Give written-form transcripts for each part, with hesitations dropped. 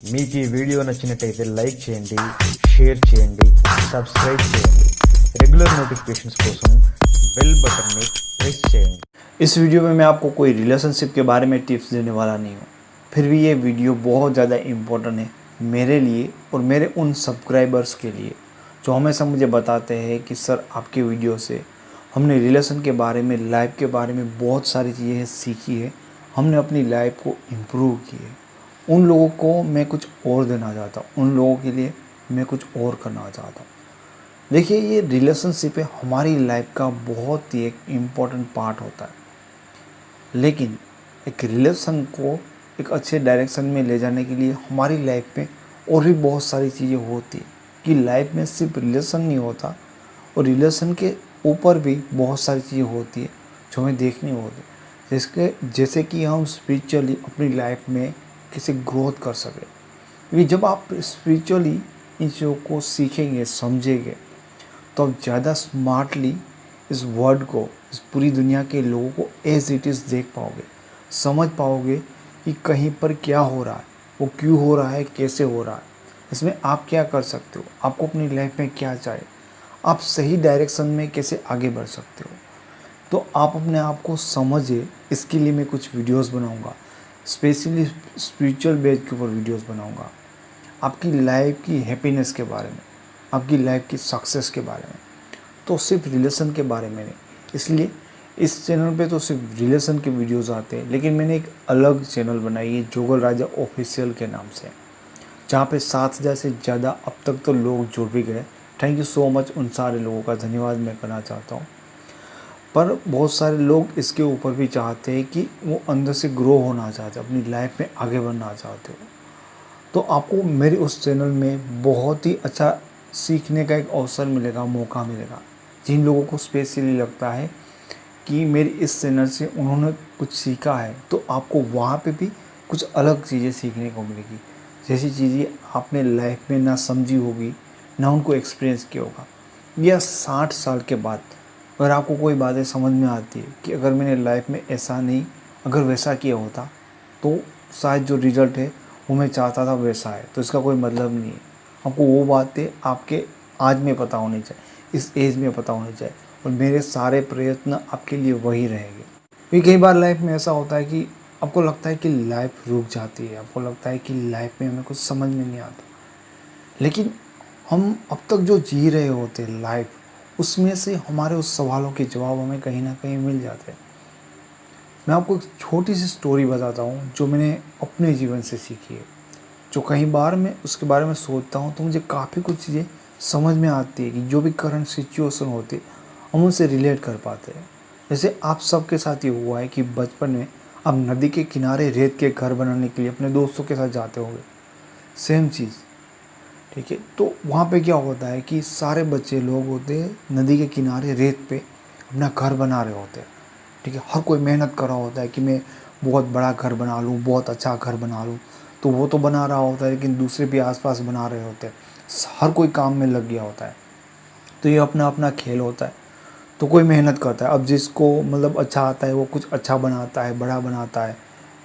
మీకు ఈ వీడియో నచ్చినట్టయితే లైక్ చేయండి, షేర్ చేయండి, సబ్స్క్రైబ్ చేయండి. రెగ్యులర్ నోటిఫिकेशंस కోసం बेल बटन में प्रेस చేయండి. इस वीडियो में मैं आपको कोई रिलेशनशिप के बारे में टिप्स देने वाला नहीं हूँ, फिर भी ये वीडियो बहुत ज़्यादा इम्पोर्टेंट है मेरे लिए और मेरे उन सब्सक्राइबर्स के लिए जो हमेशा मुझे बताते हैं कि सर आपके वीडियो से हमने रिलेशन के बारे में, लाइफ के बारे में बहुत सारी चीज़ें सीखी है, हमने अपनी लाइफ को इम्प्रूव की है। उन लोगों को मैं कुछ और देना चाहता हूँ, उन लोगों के लिए मैं कुछ और करना चाहता हूँ। देखिए, ये रिलेशनशिप है हमारी लाइफ का बहुत ही एक इम्पॉर्टेंट पार्ट होता है, लेकिन एक रिलेशन को एक अच्छे डायरेक्शन में ले जाने के लिए हमारी लाइफ में और भी बहुत सारी चीज़ें होती है कि लाइफ में सिर्फ रिलेशन नहीं होता और रिलेशन के ऊपर भी बहुत सारी चीज़ें होती है जो हमें देखनी होती है, जैसे कि हम स्पिरिचुअली अपनी लाइफ में कैसे ग्रोथ कर सकें। क्योंकि जब आप स्पिरिचुअली इन चीज़ों को सीखेंगे, समझेंगे, तो आप ज़्यादा स्मार्टली इस वर्ल्ड को, इस पूरी दुनिया के लोगों को एज इट इज़ देख पाओगे, समझ पाओगे कि कहीं पर क्या हो रहा है, वो क्यों हो रहा है, कैसे हो रहा है, इसमें आप क्या कर सकते हो, आपको अपनी लाइफ में क्या चाहिए, आप सही डायरेक्शन में कैसे आगे बढ़ सकते हो। तो आप अपने आप को समझिए। इसके लिए मैं कुछ वीडियोस बनाऊंगा, स्पेशली स्पिरिचुअल बेस के ऊपर वीडियोस बनाऊंगा, आपकी लाइफ की हैप्पीनेस के बारे में, आपकी लाइफ की सक्सेस के बारे में, तो सिर्फ रिलेशन के बारे में नहीं। इसलिए इस चैनल पे तो सिर्फ रिलेशन के वीडियोस आते हैं, लेकिन मैंने एक अलग चैनल बनाई है जोगल राजा ऑफिशियल के नाम से, जहाँ पे 7,000 से ज़्यादा अब तक तो लोग जुड़ भी गए। थैंक यू सो मच, उन सारे लोगों का धन्यवाद मैं करना चाहता हूँ। पर बहुत सारे लोग इसके ऊपर भी चाहते हैं कि वो अंदर से ग्रो होना चाहते हैं, अपनी लाइफ में आगे बढ़ना चाहते हो, तो आपको मेरे उस चैनल में बहुत ही अच्छा सीखने का एक अवसर मिलेगा, मौका मिलेगा। जिन लोगों को स्पेशली लगता है कि मेरी इस चैनल से उन्होंने कुछ सीखा है, तो आपको वहाँ पे भी कुछ अलग चीज़ें सीखने को मिलेगी, जैसी चीज़ें आपने लाइफ में ना समझी होगी, ना उनको एक्सपीरियंस किया होगा। या 60 साल के बाद अगर आपको कोई बातें समझ में आती है कि अगर मैंने लाइफ में ऐसा नहीं, अगर वैसा किया होता, तो शायद जो रिज़ल्ट है वो मैं चाहता था वैसा है, तो इसका कोई मतलब नहीं है। आपको वो बातें आपके आज में पता होनी चाहिए, इस एज में पता होनी चाहिए, और मेरे सारे प्रयत्न आपके लिए वही रहेंगे। क्योंकि कई बार लाइफ में ऐसा होता है कि आपको लगता है कि लाइफ रुक जाती है, आपको लगता है कि लाइफ में हमें कुछ समझ में नहीं आता, लेकिन हम अब तक जो जी रहे होते हैं लाइफ, उसमें से हमारे उस सवालों के जवाब हमें कहीं ना कहीं मिल जाते हैं। मैं आपको एक छोटी सी स्टोरी बताता हूँ जो मैंने अपने जीवन से सीखी है, जो कई बार मैं उसके बारे में सोचता हूँ तो मुझे काफ़ी कुछ चीज़ें समझ में आती है कि जो भी करंट सिचुएशन होती है हम उनसे रिलेट कर पाते हैं। जैसे आप सबके साथ ये हुआ है कि बचपन में आप नदी के किनारे रेत के घर बनाने के लिए अपने दोस्तों के साथ जाते होंगे, सेम चीज़, ठीक है। तो वहाँ पे क्या होता है कि सारे बच्चे लोग होते हैं नदी के किनारे रेत पे अपना घर बना रहे होते हैं, ठीक है। हर कोई मेहनत कर रहा होता है कि मैं बहुत बड़ा घर बना लूँ, बहुत अच्छा घर बना लूँ, तो वो तो बना रहा होता है, लेकिन दूसरे भी आसपास बना रहे होते हैं, हर कोई काम में लग गया होता है। तो ये अपना अपना खेल होता है, तो कोई मेहनत करता है, अब जिसको मतलब अच्छा आता है वो कुछ अच्छा बनाता है, बड़ा बनाता है।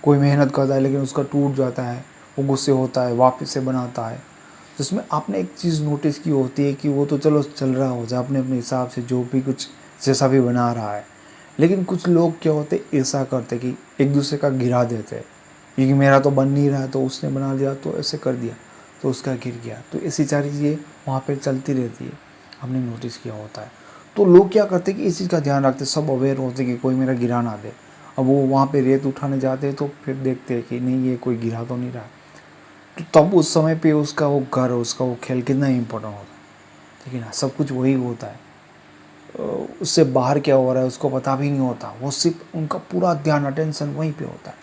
कोई मेहनत करता है लेकिन उसका टूट जाता है, वो गुस्से होता है, वापस से बनाता है। जिसमें आपने एक चीज़ नोटिस की होती है कि वो तो चलो चल रहा हो जाए अपने अपने हिसाब से, जो भी कुछ जैसा भी बना रहा है, लेकिन कुछ लोग क्या होते ऐसा करते कि एक दूसरे का गिरा देते हैं, क्योंकि मेरा तो बन नहीं रहा है तो उसने बना लिया, तो ऐसे कर दिया तो उसका गिर गया। तो ऐसी सारी चीज़ें वहाँ पे चलती रहती है, हमने नोटिस किया होता है। तो लोग क्या करते कि इस चीज़ का ध्यान रखते, सब अवेयर होते कि कोई मेरा गिरा ना दे। अब वो वहाँ पे रेत उठाने जाते हैं तो फिर देखते हैं कि नहीं, ये कोई गिरा तो नहीं रहा। तो तब उस समय पे उसका वो घर, उसका वो खेल कितना इम्पोर्टेंट होता है, ठीक है ना। सब कुछ वही होता है, उससे बाहर क्या हो रहा है उसको पता भी नहीं होता, वो सिर्फ उनका पूरा ध्यान, अटेंशन वहीं पे होता है,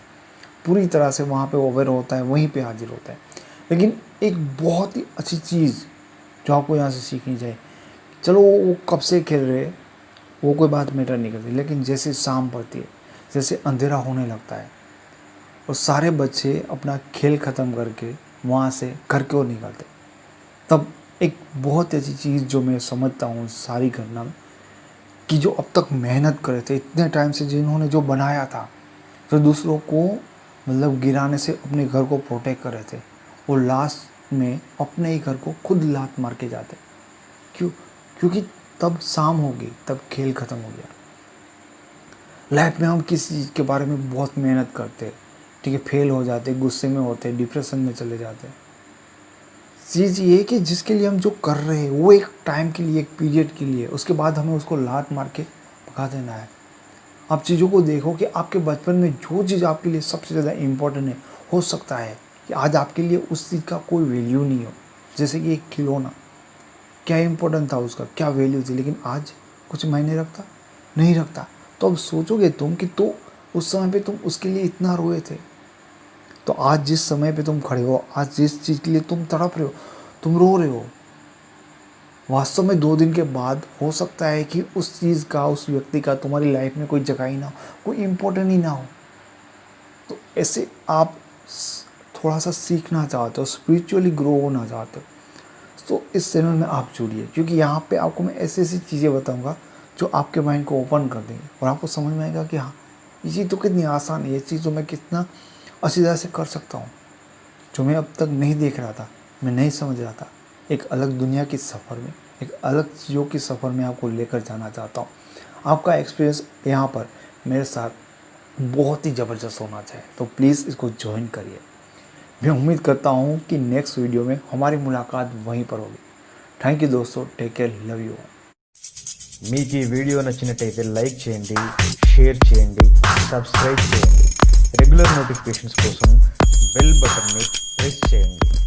पूरी तरह से वहाँ पे ओवर होता है, वहीं पे हाजिर होता है। लेकिन एक बहुत ही अच्छी चीज़ जो आपको यहाँ से सीखनी चाहिए, चलो वो कब से खेल रहे हैं वो कोई बात मैटर नहीं करती, लेकिन जैसे शाम पड़ती है, जैसे अंधेरा होने लगता है, और सारे बच्चे अपना खेल ख़त्म करके वहाँ से घर की ओर निकलते, तब एक बहुत अच्छी चीज़ जो मैं समझता हूँ सारी घटना में, कि जो अब तक मेहनत करे थे इतने टाइम से, जिन्होंने जो बनाया था, जो दूसरों को मतलब गिराने से अपने घर को प्रोटेक्ट कर रहे थे, वो लास्ट में अपने ही घर को खुद लात मार के जाते। क्यों? क्योंकि तब शाम हो गई, तब खेल ख़त्म हो गया। लाइफ में हम किसी चीज़ के बारे में बहुत मेहनत करते, ठीक है, फेल हो जाते, गुस्से में होते, डिप्रेशन में चले जाते। चीज़ ये है कि जिसके लिए हम जो कर रहे हैं वो एक टाइम के लिए, एक पीरियड के लिए, उसके बाद हमें उसको लात मार के भगा देना है। आप चीज़ों को देखो कि आपके बचपन में जो चीज़ आपके लिए सबसे ज़्यादा इम्पोर्टेंट है, हो सकता है कि आज आपके लिए उस चीज़ का कोई वैल्यू नहीं हो। जैसे कि एक खिलौना, क्या इम्पोर्टेंट था उसका, क्या वैल्यू थी, लेकिन आज कुछ मायने रखता नहीं रखता। तो अब सोचोगे तुम कि तो उस समय पे तुम उसके लिए इतना रोए थे, तो आज जिस समय पे तुम खड़े हो, आज जिस चीज़ के लिए तुम तड़प रहे हो, तुम रो रहे हो, वास्तव में 2 दिन के बाद हो सकता है कि उस चीज़ का, उस व्यक्ति का तुम्हारी लाइफ में कोई जगह ही ना हो, कोई इम्पोर्टेंट ही ना हो। तो ऐसे आप थोड़ा सा सीखना चाहते हो, स्पिरिचुअली ग्रो होना चाहते हो, तो इस चैनल में आप जुड़िए, क्योंकि यहाँ पे आपको मैं ऐसी ऐसी चीज़ें बताऊँगा जो आपके माइंड को ओपन कर देंगे और आपको समझ में आएगा कि हाँ, ये चीज़ तो कितनी आसान है, ये चीज़ तो मैं कितना अच्छी तरह से कर सकता हूँ, जो मैं अब तक नहीं देख रहा था, मैं नहीं समझ रहा था। एक अलग दुनिया के सफ़र में, एक अलग चीज़ों के सफ़र में आपको लेकर जाना चाहता हूँ। आपका एक्सपीरियंस यहाँ पर मेरे साथ बहुत ही ज़बरदस्त होना चाहिए, तो प्लीज़ इसको ज्वाइन करिए। मैं उम्मीद करता हूँ कि नेक्स्ट वीडियो में हमारी मुलाकात वहीं पर होगी। థ్యాంక్ యూ दोस्तों, టేక్ కేర్, లవ్ యూ। మీకు ఈ వీడియో నచ్చినట్టయితే లైక్ చేయండి, షేర్ చేయండి, సబ్స్క్రైబ్ చేయండి. రెగ్యులర్ నోటిఫికేషన్స్ కోసం బెల్ బటన్ని ప్రెస్ చేయండి.